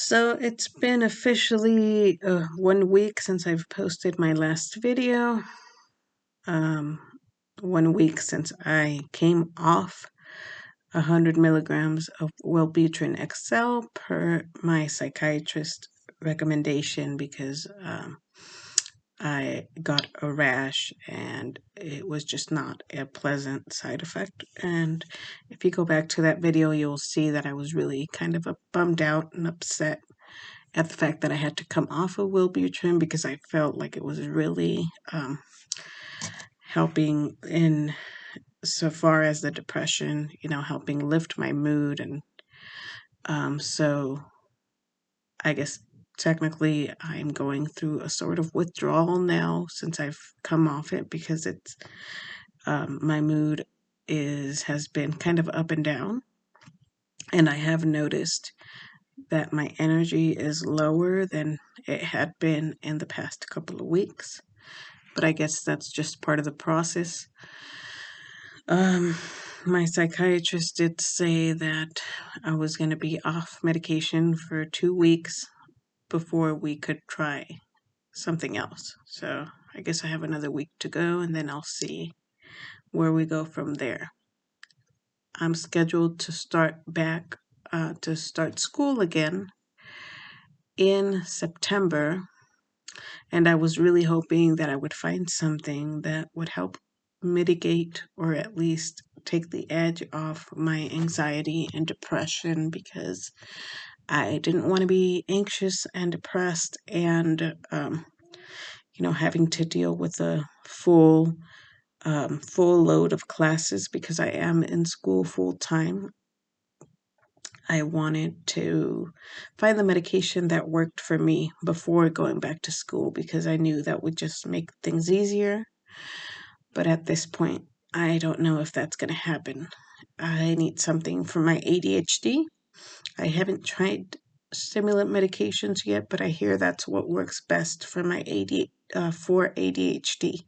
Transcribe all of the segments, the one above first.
So it's been officially 1 week since I've posted my last video. Um, 1 week since I came off 100 milligrams of wellbutrin XL per my psychiatrist recommendation because I got a rash and it was just not a pleasant side effect. And if you go back to that video, you'll see that I was really kind of bummed out and upset at the fact that I had to come off of wellbutrin because I felt like it was really helping in so far as the depression, helping lift my mood. And so I guess technically I'm going through a sort of withdrawal now since I've come off it because it's my mood has been kind of up and down, and I have noticed that my energy is lower than it had been in the past couple of weeks. But I guess that's just part of the process. My psychiatrist did say that I was going to be off medication for 2 weeks before we could try something else. So I guess I have another week to go, and then I'll see where we go from there. I'm scheduled to start school again in September, and I was really hoping that I would find something that would help mitigate or at least take the edge off my anxiety and depression, because I didn't want to be anxious and depressed and having to deal with a full load of classes because I am in school full time. I wanted to find the medication that worked for me before going back to school because I knew that would just make things easier. But at this point, I don't know if that's going to happen. I need something for my ADHD. I haven't tried stimulant medications yet, but I hear that's what works best for my for ADHD.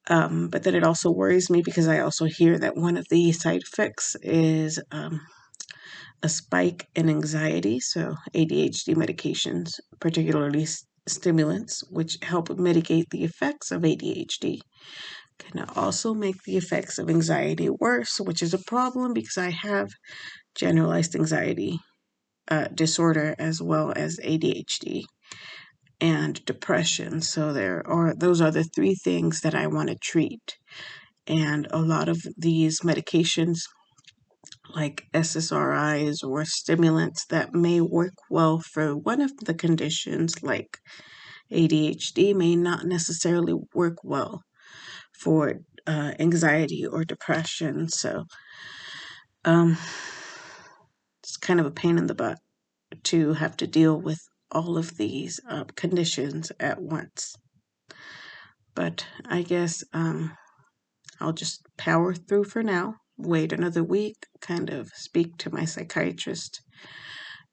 But then it also worries me because I also hear that one of the side effects is a spike in anxiety. So ADHD medications, particularly stimulants, which help mitigate the effects of ADHD, can also make the effects of anxiety worse, which is a problem because I have generalized anxiety disorder as well as ADHD and depression. So those are the three things that I want to treat. And a lot of these medications, like SSRIs or stimulants that may work well for one of the conditions, like ADHD, may not necessarily work well for anxiety or depression. So it's kind of a pain in the butt to have to deal with all of these conditions at once. But I guess I'll just power through for now, wait another week, kind of speak to my psychiatrist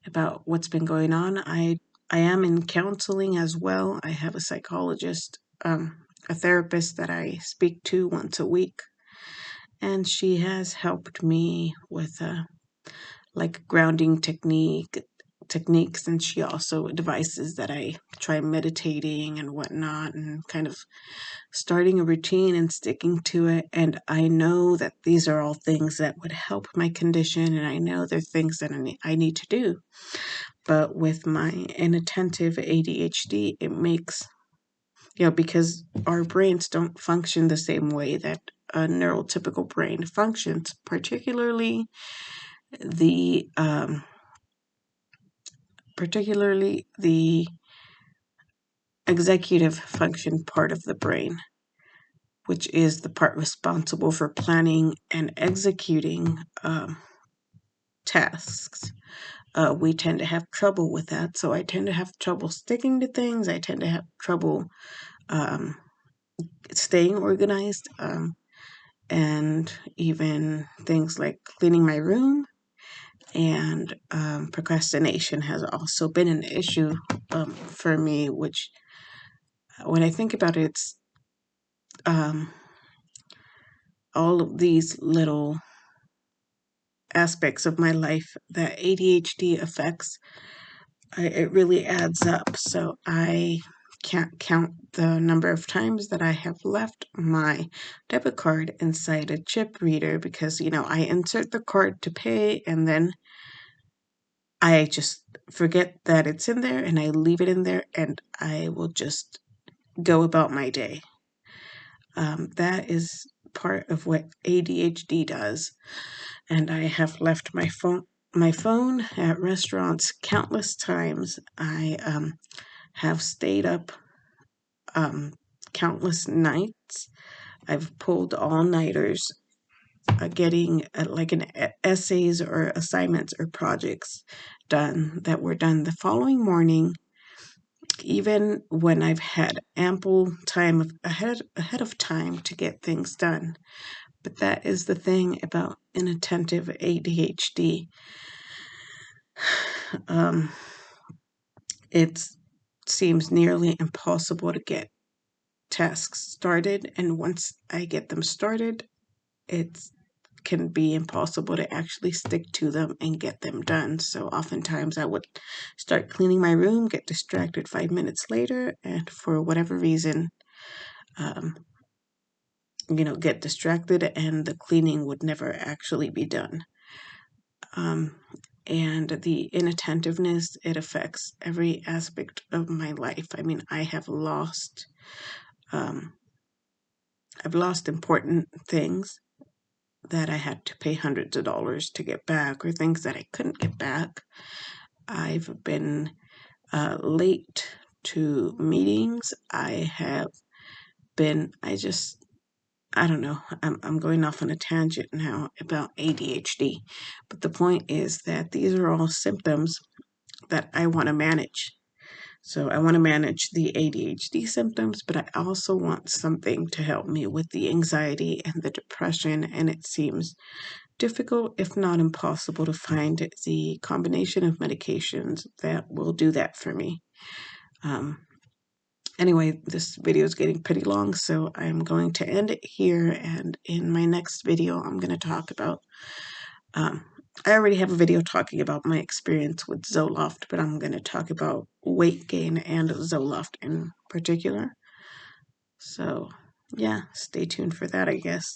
about what's been going on. I am in counseling as well. I have a psychologist, a therapist that I speak to once a week, and she has helped me with like grounding techniques, and she also advises that I try meditating and whatnot and kind of starting a routine and sticking to it. And I know that these are all things that would help my condition, and I know they're things that I need to do. But with my inattentive ADHD, it makes, because our brains don't function the same way that a neurotypical brain functions, particularly the executive function part of the brain, which is the part responsible for planning and executing tasks. We tend to have trouble with that. So I tend to have trouble sticking to things. I tend to have trouble staying organized, and even things like cleaning my room. And procrastination has also been an issue for me, which, when I think about it, it's all of these little aspects of my life that ADHD affects, it really adds up. So I can't count the number of times that I have left my debit card inside a chip reader because, I insert the card to pay and then I just forget that it's in there and I leave it in there and I will just go about my day. That is part of what ADHD does. And I have left my phone at restaurants countless times. I have stayed up countless nights. I've pulled all-nighters getting like essays or assignments or projects done that were done the following morning, even when I've had ample time ahead of time to get things done. But that is the thing about inattentive ADHD. It seems nearly impossible to get tasks started, and once I get them started, it can be impossible to actually stick to them and get them done. So oftentimes I would start cleaning my room, get distracted 5 minutes later, and for whatever reason, get distracted and the cleaning would never actually be done. And the inattentiveness, it affects every aspect of my life. I mean, I've lost important things that I had to pay hundreds of dollars to get back, or things that I couldn't get back. I've been late to meetings. I don't know. I'm going off on a tangent now about ADHD. But the point is that these are all symptoms that I want to manage. So I want to manage the ADHD symptoms, but I also want something to help me with the anxiety and the depression. And it seems difficult, if not impossible, to find the combination of medications that will do that for me. Anyway, this video is getting pretty long, so I'm going to end it here. And in my next video, I'm going to talk about, I already have a video talking about my experience with Zoloft, but I'm going to talk about weight gain and Zoloft in particular. So yeah, stay tuned for that, I guess.